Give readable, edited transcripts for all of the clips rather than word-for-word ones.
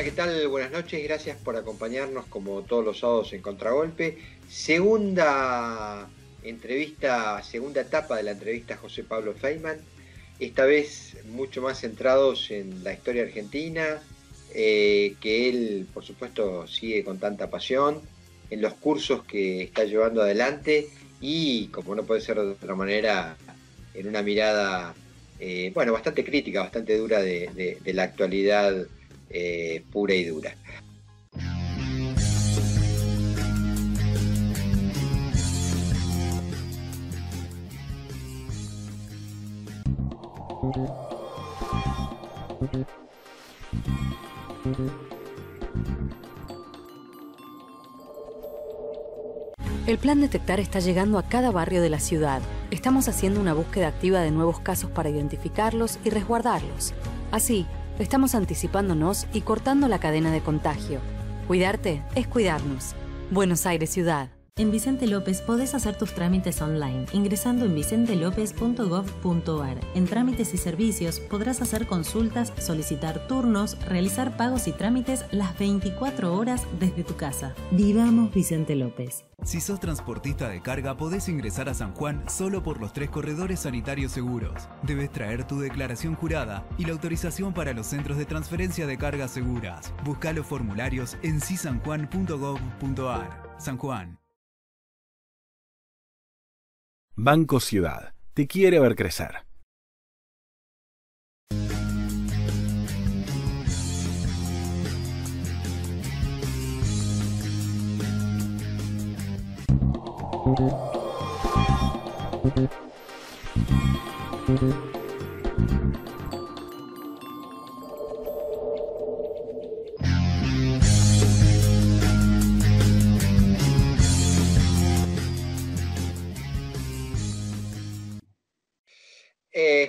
Hola, ¿qué tal? Buenas noches, gracias por acompañarnos como todos los sábados en Contragolpe. Segunda entrevista, segunda etapa de la entrevista a José Pablo Feynman, esta vez mucho más centrados en la historia argentina, que él, por supuesto, sigue con tanta pasión, en los cursos que está llevando adelante y, como no puede ser de otra manera, en una mirada, bastante crítica, bastante dura de la actualidad pura y dura. El plan Detectar está llegando a cada barrio de la ciudad. Estamos haciendo una búsqueda activa de nuevos casos para identificarlos y resguardarlos. Así, estamos anticipándonos y cortando la cadena de contagio. Cuidarte es cuidarnos. Buenos Aires Ciudad. En Vicente López podés hacer tus trámites online ingresando en vicentelopez.gov.ar. En trámites y servicios podrás hacer consultas, solicitar turnos, realizar pagos y trámites las 24 horas desde tu casa. Vivamos Vicente López. Si sos transportista de carga, podés ingresar a San Juan solo por los 3 corredores sanitarios seguros. Debes traer tu declaración jurada y la autorización para los centros de transferencia de cargas seguras. Busca los formularios en sisanjuan.gov.ar. San Juan. Banco Ciudad te quiere ver crecer.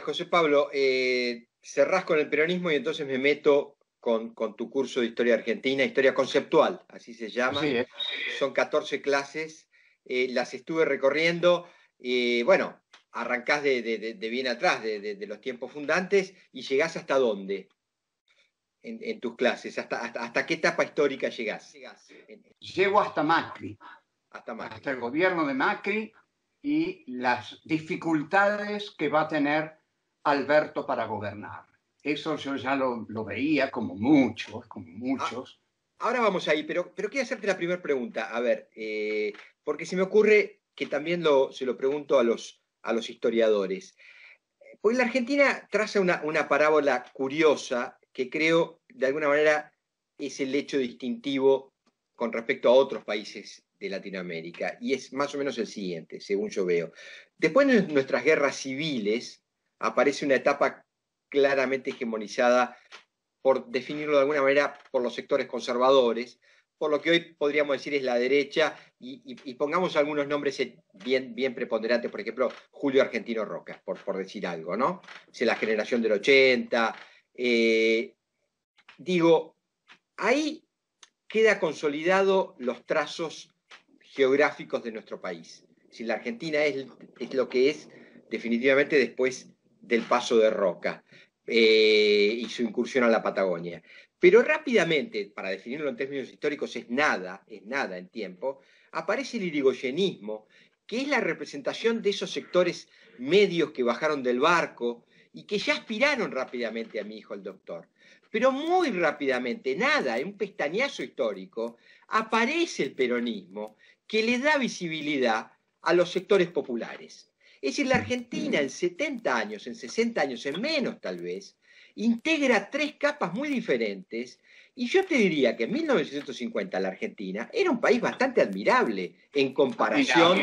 José Pablo, cerrás con el peronismo y entonces me meto con tu curso de Historia Argentina, Historia Conceptual, así se llama. Sí, Son 14 clases, las estuve recorriendo, arrancás de bien atrás, de los tiempos fundantes, y llegás hasta dónde en tus clases, hasta qué etapa histórica llegás. Llego hasta Macri, Hasta Macri. hasta el gobierno de Macri y las dificultades que va a tener Alberto para gobernar. Eso yo ya lo veía como muchos. Ahora vamos ahí, pero quiero hacerte la primera pregunta. A ver, porque se me ocurre que también se lo pregunto a los historiadores. Porque la Argentina traza una parábola curiosa que creo, de alguna manera, es el hecho distintivo con respecto a otros países de Latinoamérica, y es más o menos el siguiente, según yo veo. Después de nuestras guerras civiles, aparece una etapa claramente hegemonizada, por definirlo de alguna manera, por los sectores conservadores, por lo que hoy podríamos decir es la derecha, y pongamos algunos nombres bien preponderantes, por ejemplo, Julio Argentino Roca, por decir algo, ¿no? Es la generación del 80. Ahí queda consolidado los trazos geográficos de nuestro país. Si la Argentina es lo que es definitivamente después del paso de Roca y su incursión a la Patagonia. Pero rápidamente, para definirlo en términos históricos, es nada en tiempo, aparece el irigoyenismo, que es la representación de esos sectores medios que bajaron del barco y que ya aspiraron rápidamente a mi hijo el doctor. Pero muy rápidamente, en un pestañazo histórico, aparece el peronismo que le da visibilidad a los sectores populares. Es decir, la Argentina en 70 años, en 60 años, en menos tal vez, integra 3 capas muy diferentes, y yo te diría que en 1950 la Argentina era un país bastante admirable en comparación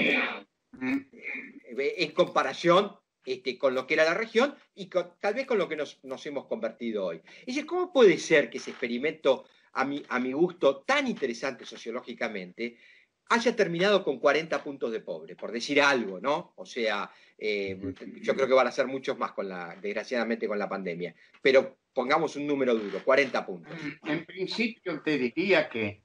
con lo que era la región y tal vez con lo que nos hemos convertido hoy. Es decir, ¿cómo puede ser que ese experimento, a mi gusto, tan interesante sociológicamente, haya terminado con 40 puntos de pobre, por decir algo, ¿no? O sea, yo creo que van a ser muchos más, desgraciadamente, con la pandemia. Pero pongamos un número duro, 40 puntos. En principio te diría que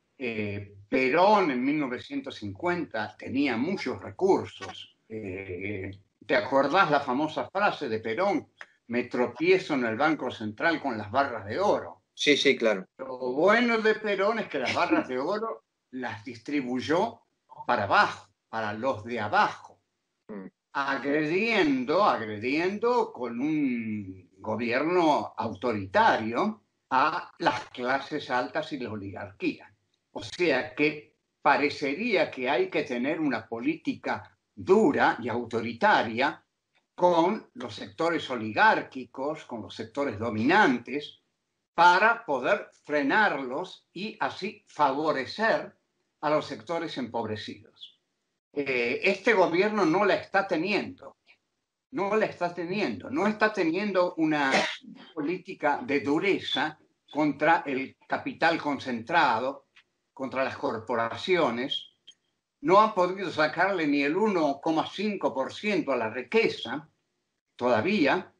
Perón en 1950 tenía muchos recursos. ¿Te acordás la famosa frase de Perón? Me tropiezo en el Banco Central con las barras de oro. Sí, sí, claro. Lo bueno de Perón es que las barras de oro las distribuyó para abajo, para los de abajo, agrediendo con un gobierno autoritario a las clases altas y la oligarquía. O sea que parecería que hay que tener una política dura y autoritaria con los sectores oligárquicos, con los sectores dominantes, para poder frenarlos y así favorecer a los sectores empobrecidos. Este gobierno no la está teniendo, no está teniendo una política de dureza contra el capital concentrado, contra las corporaciones. No ha podido sacarle ni el 1,5% a la riqueza todavía.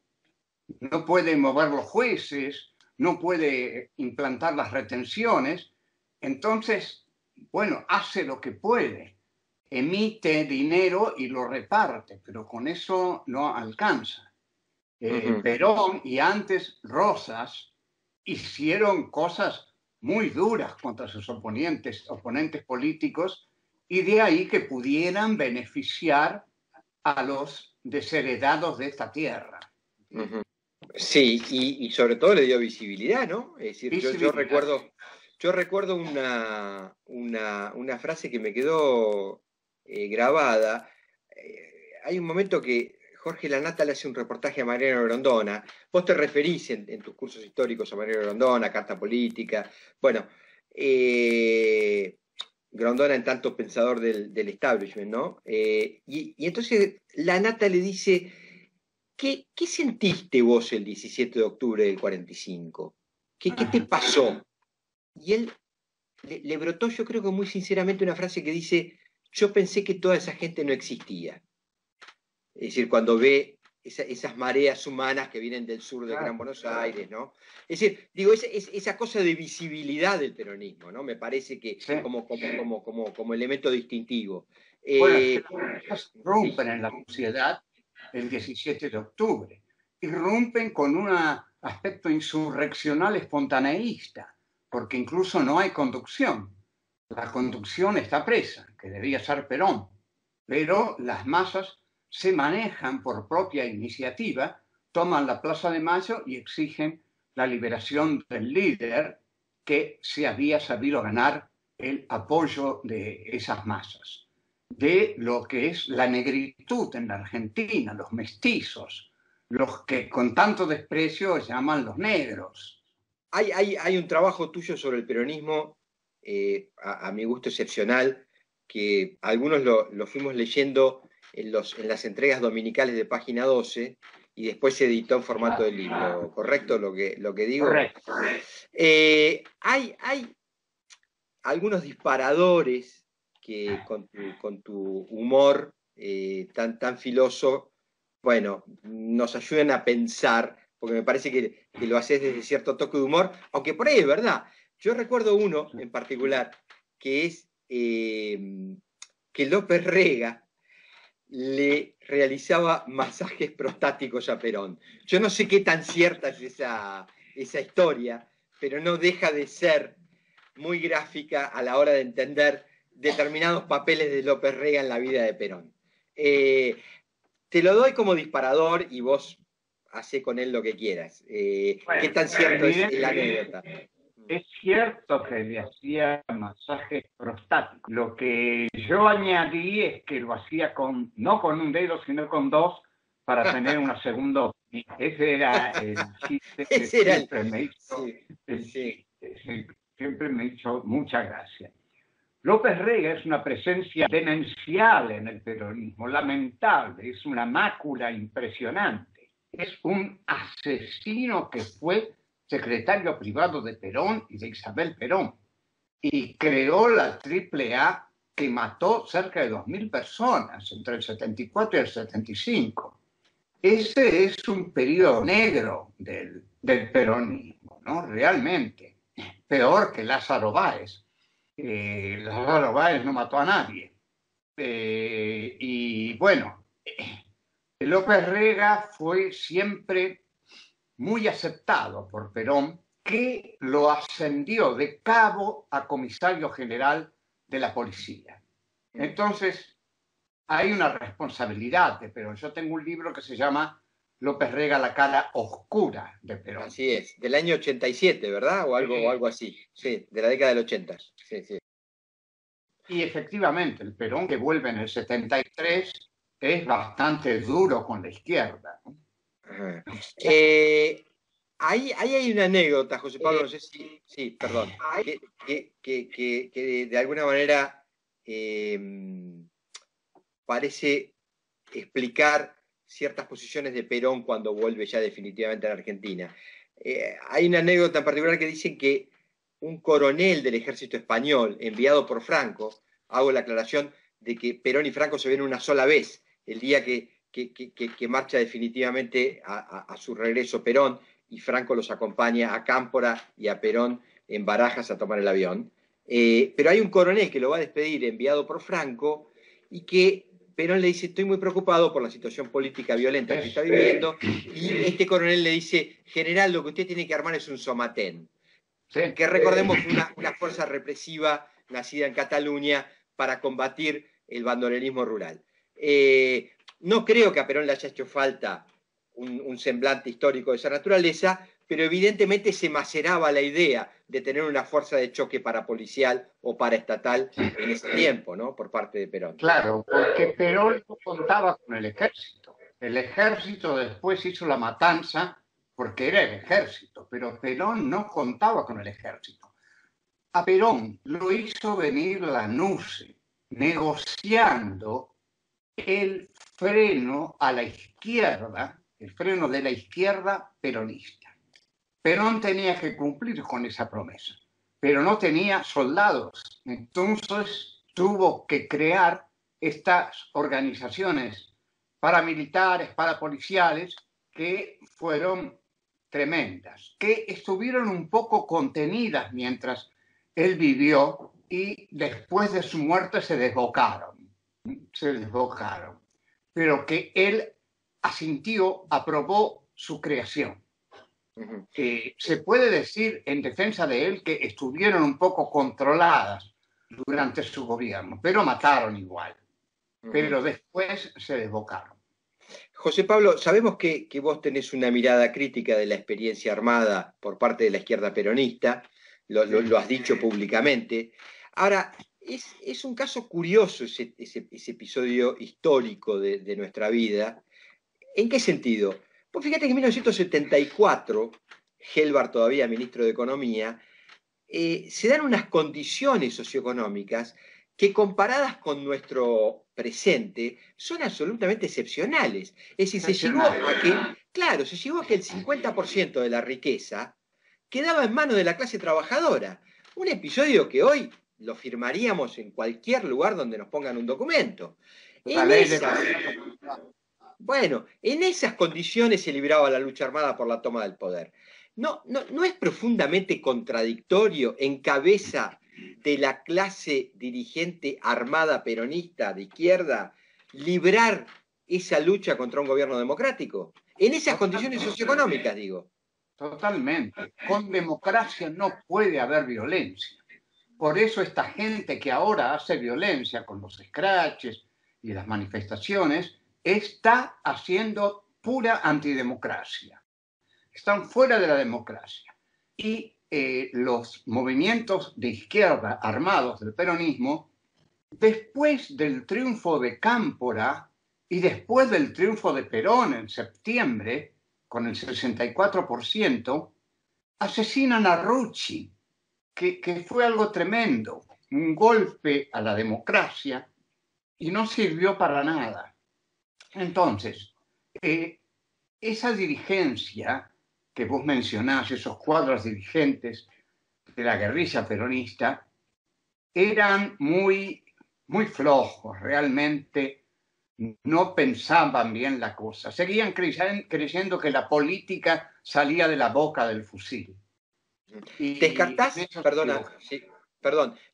No puede mover los jueces, no puede implantar las retenciones. Entonces, bueno, hace lo que puede, emite dinero y lo reparte, pero con eso no alcanza. Perón y antes Rosas hicieron cosas muy duras contra sus oponentes políticos, y de ahí que pudieran beneficiar a los desheredados de esta tierra. Sí, y sobre todo le dio visibilidad, ¿no? Es decir, yo recuerdo una frase que me quedó grabada. Hay un momento que Jorge Lanata le hace un reportaje a Mariano Grondona. Vos te referís en tus cursos históricos a Mariano Grondona, Carta Política. Bueno, Grondona en tanto pensador del establishment, ¿no? Y entonces Lanata le dice, ¿qué sentiste vos el 17 de octubre del 45? ¿Qué te pasó? Y él le brotó, yo creo que muy sinceramente, una frase que dice, yo pensé que toda esa gente no existía. Es decir, cuando ve esas mareas humanas que vienen del sur del Gran Buenos Aires, ¿no? Es decir, digo, esa cosa de visibilidad del peronismo, ¿no? Me parece que sí, como elemento distintivo. Bueno, rompen en la sociedad el 17 de octubre. Irrumpen con un aspecto insurreccional espontaneísta, porque incluso no hay conducción. La conducción está presa, que debía ser Perón, pero las masas se manejan por propia iniciativa, toman la Plaza de Mayo y exigen la liberación del líder que se había sabido ganar el apoyo de esas masas, de lo que es la negritud en la Argentina, los mestizos, los que con tanto desprecio llaman los negros. Hay un trabajo tuyo sobre el peronismo, a mi gusto excepcional, que algunos lo fuimos leyendo en las entregas dominicales de Página 12 y después se editó en formato de libro. ¿Correcto lo que digo? Correcto. Hay algunos disparadores que con tu humor tan filoso, bueno, nos ayudan a pensar, porque me parece que lo haces desde cierto toque de humor, aunque por ahí es verdad. Yo recuerdo uno en particular, que es que López Rega le realizaba masajes prostáticos a Perón. Yo no sé qué tan cierta es esa historia, pero no deja de ser muy gráfica a la hora de entender determinados papeles de López Rega en la vida de Perón. Te lo doy como disparador y vos hacé con él lo que quieras. Bueno, ¿qué tan cierto es la anécdota? Es cierto que le hacía masajes prostáticos. Lo que yo añadí es que lo hacía no con un dedo, sino con dos, para tener una segunda opinión. Ese era el chiste que siempre me hizo. Siempre me hizo mucha gracia. López Rega es una presencia demencial en el peronismo, lamentable, es una mácula impresionante. Es un asesino que fue secretario privado de Perón y de Isabel Perón, y creó la AAA, que mató cerca de 2.000 personas entre el 74 y el 75. Ese es un periodo negro del peronismo, ¿no? Realmente. Peor que Lázaro Báez. Lázaro Báez no mató a nadie. Y bueno, López Rega fue siempre muy aceptado por Perón que lo ascendió de cabo a comisario general de la policía. Entonces, hay una responsabilidad de Perón. Yo tengo un libro que se llama López Rega, la cara oscura de Perón. Así es, del año 87, ¿verdad? O algo así, sí, de la década del 80. Sí, sí. Y efectivamente, el Perón que vuelve en el 73 es bastante duro con la izquierda, ¿no? Ahí hay una anécdota, José Pablo, no sé si... Sí, perdón. Que de alguna manera parece explicar ciertas posiciones de Perón cuando vuelve ya definitivamente a la Argentina. Hay una anécdota en particular que dicen que un coronel del ejército español enviado por Franco, hago la aclaración de que Perón y Franco se ven una sola vez, el día que marcha definitivamente a su regreso Perón, y Franco los acompaña a Cámpora y a Perón en Barajas a tomar el avión. Pero hay un coronel que lo va a despedir enviado por Franco y que Perón le dice: estoy muy preocupado por la situación política violenta que está viviendo, y este coronel le dice: general, lo que usted tiene que armar es un Somatén, que recordemos una fuerza represiva nacida en Cataluña para combatir el bandolerismo rural. No creo que a Perón le haya hecho falta un semblante histórico de esa naturaleza, pero evidentemente se maceraba la idea de tener una fuerza de choque parapolicial o paraestatal en ese tiempo, ¿no? Por parte de Perón. Claro, porque Perón no contaba con el ejército. El ejército después hizo la matanza porque era el ejército, pero Perón no contaba con el ejército. A Perón lo hizo venir Lanusse, negociando el freno a la izquierda, el freno de la izquierda peronista. Perón tenía que cumplir con esa promesa, pero no tenía soldados. Entonces tuvo que crear estas organizaciones paramilitares, parapoliciales, que fueron tremendas, que estuvieron un poco contenidas mientras él vivió y después de su muerte se desbocaron, pero que él asintió, aprobó su creación. Se puede decir en defensa de él que estuvieron un poco controladas durante su gobierno, pero mataron igual, pero después se desbocaron. José Pablo, sabemos que vos tenés una mirada crítica de la experiencia armada por parte de la izquierda peronista, lo has dicho públicamente. Ahora, es un caso curioso ese episodio histórico de nuestra vida. ¿En qué sentido? Pues fíjate que en 1974, Gelbar, todavía ministro de Economía, se dan unas condiciones socioeconómicas que, comparadas con nuestro presente, son absolutamente excepcionales. Es decir, se llegó a que el 50% de la riqueza quedaba en manos de la clase trabajadora. Un episodio que hoy lo firmaríamos en cualquier lugar donde nos pongan un documento. Bueno, en esas condiciones se libraba la lucha armada por la toma del poder. ¿No es profundamente contradictorio, en cabeza de la clase dirigente armada peronista de izquierda, librar esa lucha contra un gobierno democrático? En esas condiciones socioeconómicas, digo. Totalmente. Con democracia no puede haber violencia. Por eso esta gente que ahora hace violencia con los scratches y las manifestaciones está haciendo pura antidemocracia. Están fuera de la democracia. Y los movimientos de izquierda armados del peronismo, después del triunfo de Cámpora y después del triunfo de Perón en septiembre, con el 64%, asesinan a Rucci, que fue algo tremendo, un golpe a la democracia, y no sirvió para nada. Entonces, esa dirigencia que vos mencionás, esos cuadros dirigentes de la guerrilla peronista, eran muy, muy flojos, realmente no pensaban bien la cosa. Seguían creyendo que la política salía de la boca del fusil. ¿Descartás,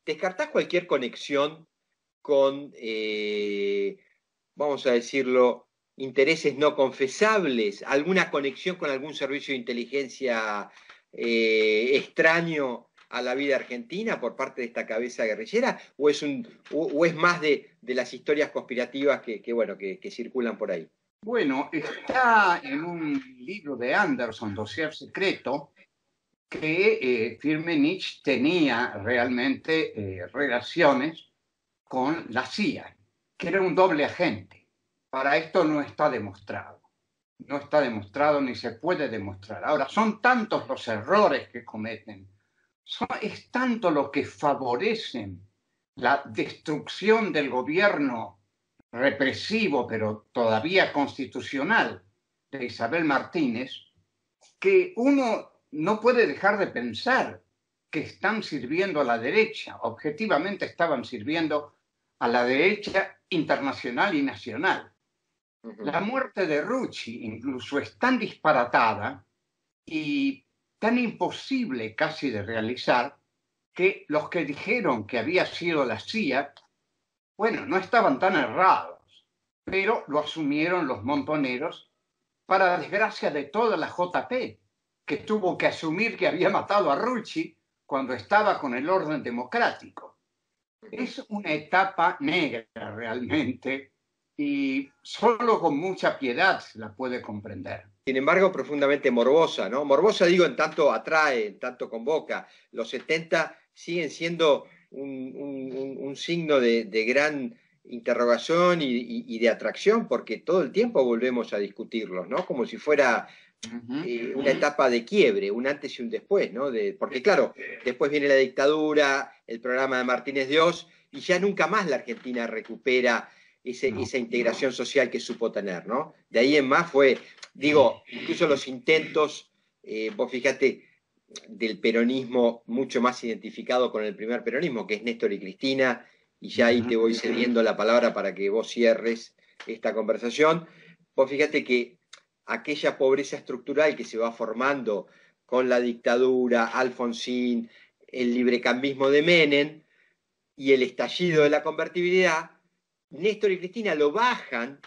descartás cualquier conexión con, vamos a decirlo, intereses no confesables, alguna conexión con algún servicio de inteligencia extraño a la vida argentina por parte de esta cabeza guerrillera, o es más de las historias conspirativas que circulan por ahí? Bueno, está en un libro de Anderson, Dossier Secreto, que Firmenich tenía realmente relaciones con la CIA, que era un doble agente. Para esto no está demostrado. No está demostrado ni se puede demostrar. Ahora, son tantos los errores que cometen, es tanto lo que favorecen la destrucción del gobierno represivo, pero todavía constitucional, de Isabel Martínez, que uno no puede dejar de pensar que están sirviendo a la derecha. Objetivamente estaban sirviendo a la derecha internacional y nacional. La muerte de Rucci incluso es tan disparatada y tan imposible casi de realizar que los que dijeron que había sido la CIA, bueno, no estaban tan errados, pero lo asumieron los montoneros para desgracia de toda la JP, que tuvo que asumir que había matado a Rucci cuando estaba con el orden democrático. Es una etapa negra realmente, y solo con mucha piedad se la puede comprender. Sin embargo, profundamente morbosa, ¿no? Morbosa, digo, en tanto atrae, en tanto convoca. Los 70 siguen siendo un signo de gran interrogación y de atracción, porque todo el tiempo volvemos a discutirlos, ¿no? Como si fuera una etapa de quiebre, un antes y un después, ¿no? Porque claro, después viene la dictadura, el programa de Martínez de Oz, y ya nunca más la Argentina recupera esa integración social que supo tener, ¿no? De ahí en más fue, digo, incluso los intentos, vos fíjate, del peronismo mucho más identificado con el primer peronismo, que es Néstor y Cristina, y ya ahí te voy cediendo la palabra para que vos cierres esta conversación. Vos fíjate que aquella pobreza estructural que se va formando con la dictadura, Alfonsín, el librecambismo de Menem y el estallido de la convertibilidad, Néstor y Cristina lo bajan,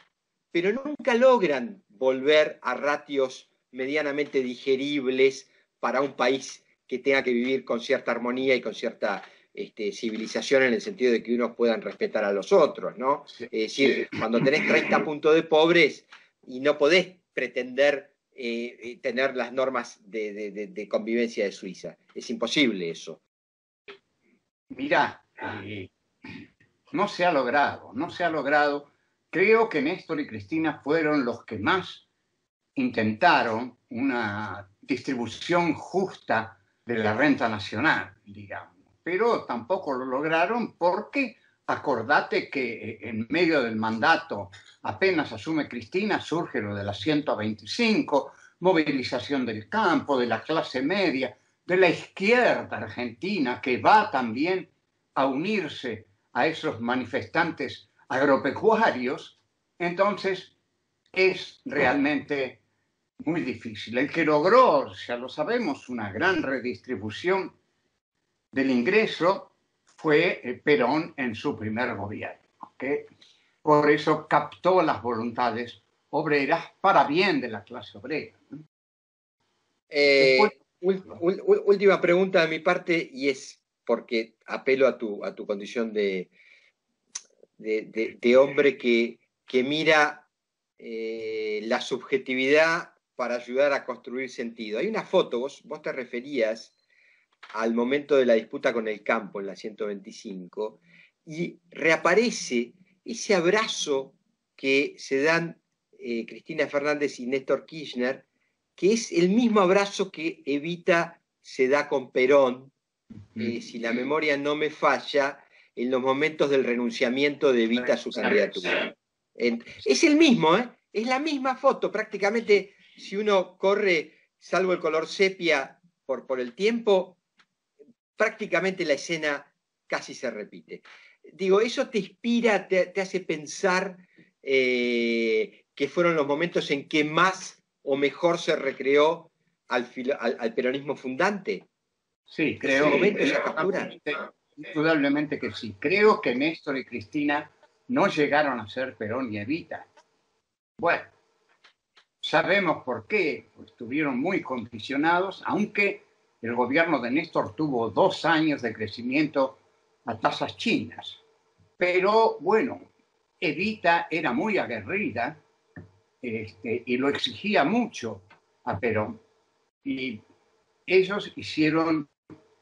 pero nunca logran volver a ratios medianamente digeribles para un país que tenga que vivir con cierta armonía y con cierta civilización, en el sentido de que unos puedan respetar a los otros, ¿no? Es decir, cuando tenés 30 puntos de pobres y no podés pretender tener las normas de convivencia de Suiza. Es imposible eso. Mirá, no se ha logrado. Creo que Néstor y Cristina fueron los que más intentaron una distribución justa de la renta nacional, digamos. Pero tampoco lo lograron porque acordate que en medio del mandato, apenas asume Cristina, surge lo de la 125, movilización del campo, de la clase media, de la izquierda argentina, que va también a unirse a esos manifestantes agropecuarios. Entonces es realmente muy difícil. El que logró, ya lo sabemos, una gran redistribución del ingreso fue Perón en su primer gobierno, que por eso captó las voluntades obreras para bien de la clase obrera. Última pregunta de mi parte, y es porque apelo a tu condición de hombre que mira la subjetividad para ayudar a construir sentido. Hay una foto, vos te referías al momento de la disputa con el campo en la 125, y reaparece ese abrazo que se dan Cristina Fernández y Néstor Kirchner, que es el mismo abrazo que Evita se da con Perón, si la memoria no me falla, en los momentos del renunciamiento de Evita a su candidatura. Es el mismo, es la misma foto, prácticamente, si uno corre, salvo el color sepia por el tiempo, prácticamente la escena casi se repite. Digo, eso te inspira, te hace pensar que fueron los momentos en que más o mejor se recreó al peronismo fundante. Sí, creo. Indudablemente que sí. Creo que Néstor y Cristina no llegaron a ser Perón y Evita. Bueno, sabemos por qué, pues estuvieron muy condicionados, aunque el gobierno de Néstor tuvo 2 años de crecimiento a tasas chinas. Pero bueno, Evita era muy aguerrida y lo exigía mucho a Perón. Y ellos hicieron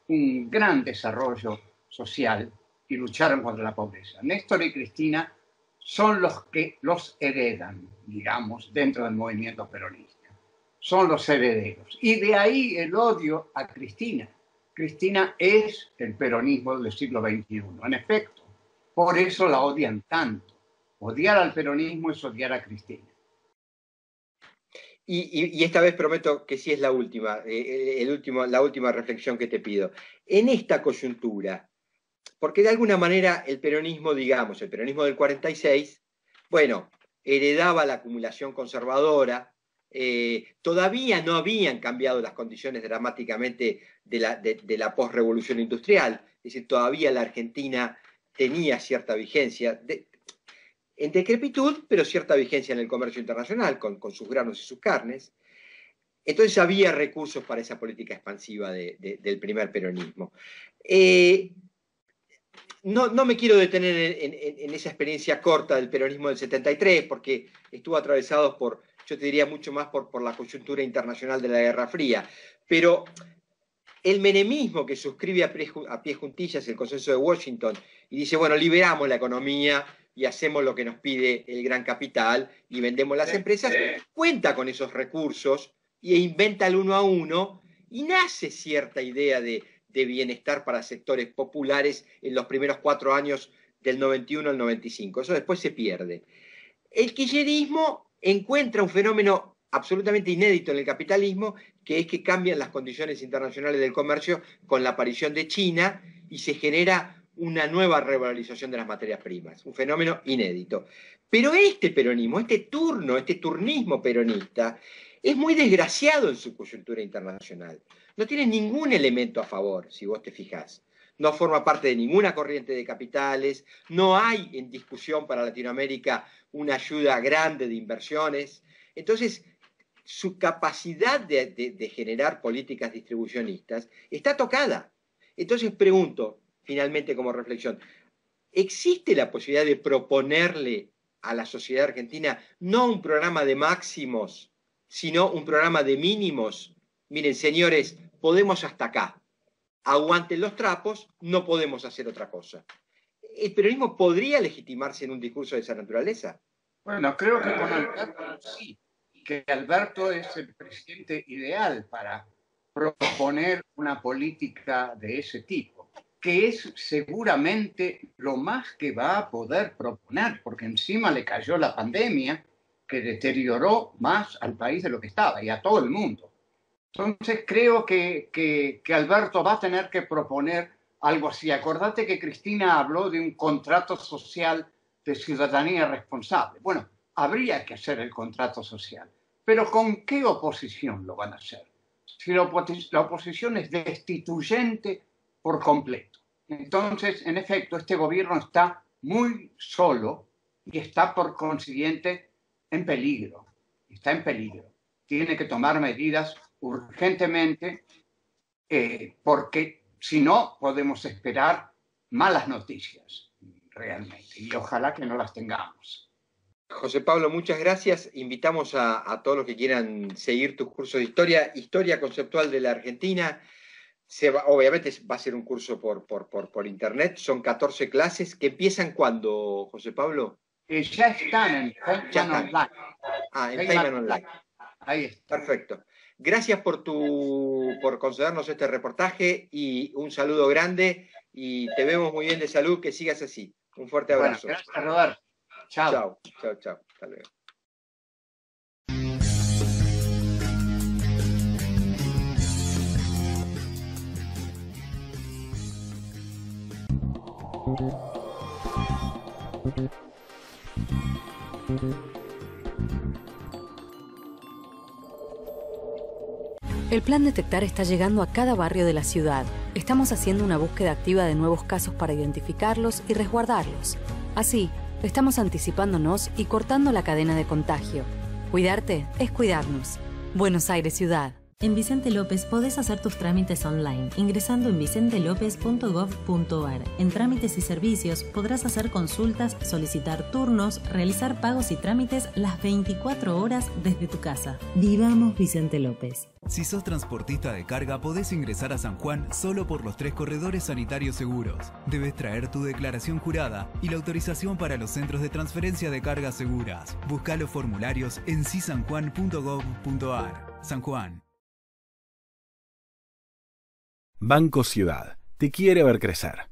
un gran desarrollo social y lucharon contra la pobreza. Néstor y Cristina son los que los heredan, digamos, dentro del movimiento peronista. Son los herederos. Y de ahí el odio a Cristina. Cristina es el peronismo del siglo XXI, en efecto. Por eso la odian tanto. Odiar al peronismo es odiar a Cristina. Y esta vez prometo que sí es la última, la última reflexión que te pido. En esta coyuntura, porque de alguna manera el peronismo, digamos, el peronismo del 46, bueno, heredaba la acumulación conservadora, todavía no habían cambiado las condiciones dramáticamente de la posrevolución industrial, es decir, todavía la Argentina tenía cierta vigencia, en decrepitud, pero cierta vigencia en el comercio internacional, con sus granos y sus carnes. Entonces había recursos para esa política expansiva del primer peronismo. No me quiero detener en esa experiencia corta del peronismo del 73, porque estuvo atravesado por, yo te diría mucho más por la coyuntura internacional de la Guerra Fría, pero el menemismo que suscribe a pie juntillas el consenso de Washington y dice, bueno, liberamos la economía y hacemos lo que nos pide el gran capital y vendemos las empresas, cuenta con esos recursos e inventa el 1 a 1 y nace cierta idea de bienestar para sectores populares en los primeros 4 años del 91 al 95. Eso después se pierde. El kirchnerismo encuentra un fenómeno absolutamente inédito en el capitalismo, que es que cambian las condiciones internacionales del comercio con la aparición de China y se genera una nueva revalorización de las materias primas, un fenómeno inédito. Pero este peronismo, este turnismo peronista, es muy desgraciado en su coyuntura internacional. No tiene ningún elemento a favor, si vos te fijás. No forma parte de ninguna corriente de capitales, no hay en discusión para Latinoamérica una ayuda grande de inversiones. Entonces, su capacidad de generar políticas distribucionistas está tocada. Entonces pregunto, finalmente como reflexión, ¿existe la posibilidad de proponerle a la sociedad argentina no un programa de máximos, sino un programa de mínimos? Miren, señores, podemos hasta acá. Aguanten los trapos, no podemos hacer otra cosa. ¿El peronismo podría legitimarse en un discurso de esa naturaleza? Bueno, creo que con Alberto sí, que Alberto es el presidente ideal para proponer una política de ese tipo, que es seguramente lo más que va a poder proponer, porque encima le cayó la pandemia, que deterioró más al país de lo que estaba y a todo el mundo. Entonces creo que Alberto va a tener que proponer algo así. Acordate que Cristina habló de un contrato social de ciudadanía responsable. Bueno, habría que hacer el contrato social, pero ¿con qué oposición lo van a hacer? Si la oposición es destituyente por completo. Entonces, en efecto, este gobierno está muy solo y está por consiguiente en peligro. Está en peligro. Tiene que tomar medidas urgentemente porque si no podemos esperar malas noticias realmente y ojalá que no las tengamos. José Pablo, muchas gracias. Invitamos a todos los que quieran seguir tus cursos de historia conceptual de la Argentina. Obviamente va a ser un curso por internet. Son 14 clases que empiezan ¿cuándo, José Pablo? Ya están en Feynman Online. Ah, en Feynman Online. Ahí está. Perfecto. Gracias por concedernos este reportaje y un saludo grande y te vemos muy bien de salud, que sigas así. Un fuerte abrazo. Bueno, gracias, Roberto. Chao. Chao. Hasta luego. El plan Detectar está llegando a cada barrio de la ciudad. Estamos haciendo una búsqueda activa de nuevos casos para identificarlos y resguardarlos. Así, estamos anticipándonos y cortando la cadena de contagio. Cuidarte es cuidarnos. Buenos Aires Ciudad. En Vicente López podés hacer tus trámites online ingresando en vicentelopez.gov.ar. En trámites y servicios podrás hacer consultas, solicitar turnos, realizar pagos y trámites las 24 horas desde tu casa. Vivamos Vicente López. Si sos transportista de carga, podés ingresar a San Juan solo por los 3 corredores sanitarios seguros. Debes traer tu declaración jurada y la autorización para los centros de transferencia de cargas seguras. Busca los formularios en sisanjuan.gov.ar. San Juan. Banco Ciudad. Te quiere ver crecer.